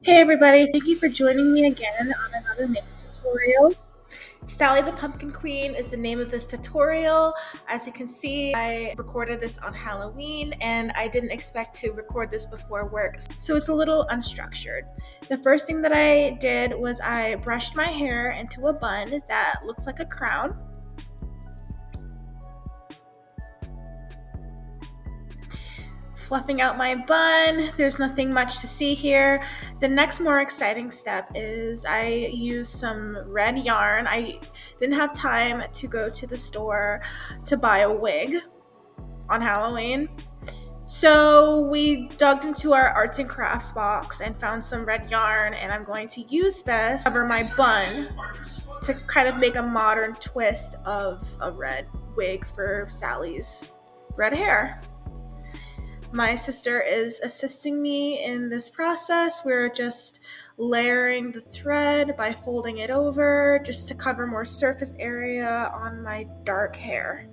Hey everybody, thank you for joining me again on another makeup tutorial. Sally the Pumpkin Queen is the name of this tutorial. As you can see, I recorded this on Halloween and I didn't expect to record this before work, so it's a little unstructured. The first thing that I did was I brushed my hair into a bun that looks like a crown. Fluffing out my bun. There's nothing much to see here. The next more exciting step is I used some red yarn. I didn't have time to go to the store to buy a wig on Halloween. So we dug into our arts and crafts box and found some red yarn, and I'm going to use this to cover my bun to kind of make a modern twist of a red wig for Sally's red hair. My sister is assisting me in this process. We're just layering the thread by folding it over just to cover more surface area on my dark hair.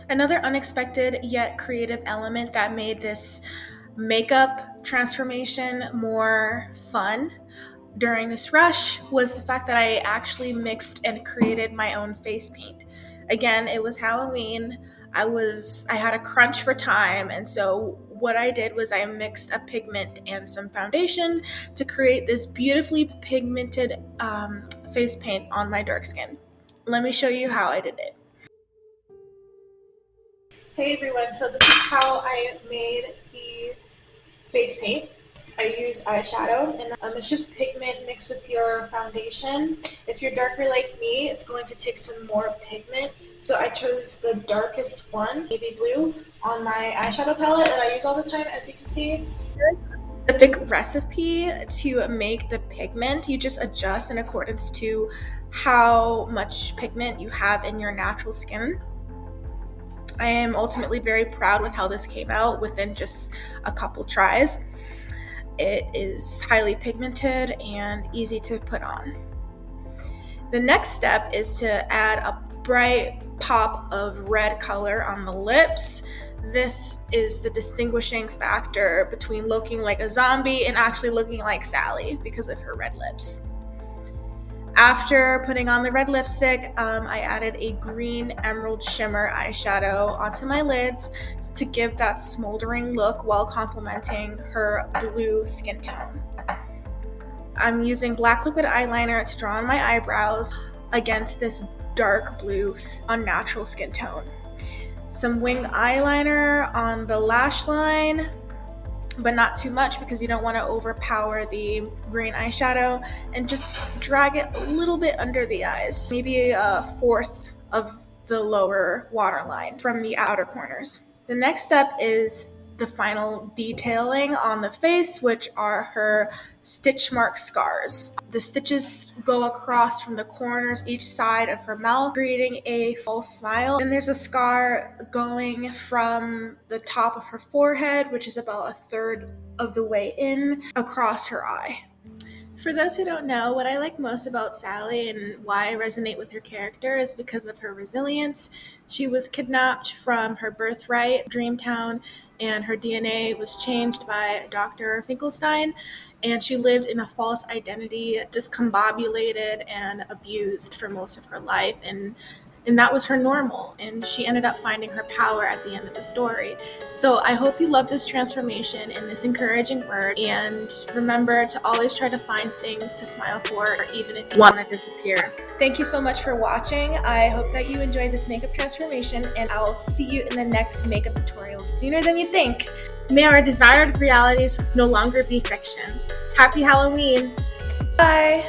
Another unexpected yet creative element that made this makeup transformation more fun during this rush was the fact that I actually mixed and created my own face paint. Again, it was Halloween. I had a crunch for time, and so what I did was I mixed a pigment and some foundation to create this beautifully pigmented face paint on my dark skin. Let me show you how I did it. Hey everyone, so this is how I made the face paint. I use eyeshadow, and it's just pigment mixed with your foundation. If you're darker like me, it's going to take some more pigment. So I chose the darkest one, navy blue, on my eyeshadow palette that I use all the time, as you can see. There's a specific recipe to make the pigment. You just adjust in accordance to how much pigment you have in your natural skin. I am ultimately very proud with how this came out within just a couple tries. It is highly pigmented and easy to put on. The next step is to add a bright pop of red color on the lips. This is the distinguishing factor between looking like a zombie and actually looking like Sally because of her red lips. After putting on the red lipstick, I added a green emerald shimmer eyeshadow onto my lids to give that smoldering look while complementing her blue skin tone. I'm using black liquid eyeliner to draw on my eyebrows against this dark blue unnatural skin tone. Some wing eyeliner on the lash line, but not too much because you don't want to overpower the green eyeshadow, and just drag it a little bit under the eyes, maybe a fourth of the lower waterline from the outer corners. The next step is the final detailing on the face, which are her stitch mark scars. The stitches go across from the corners each side of her mouth, creating a false smile. And there's a scar going from the top of her forehead, which is about a third of the way in, across her eye. For those who don't know, what I like most about Sally and why I resonate with her character is because of her resilience. She was kidnapped from her birthright, Dreamtown, and her DNA was changed by Dr. Finkelstein, and she lived in a false identity, discombobulated and abused for most of her life, and that was her normal, and she ended up finding her power at the end of the story. So I hope you love this transformation and this encouraging word, and remember to always try to find things to smile for, even if you want to disappear. Thank you so much for watching. I hope that you enjoyed this makeup transformation, and I will see you in the next makeup tutorial sooner than you think. May our desired realities no longer be fiction. Happy Halloween! Bye!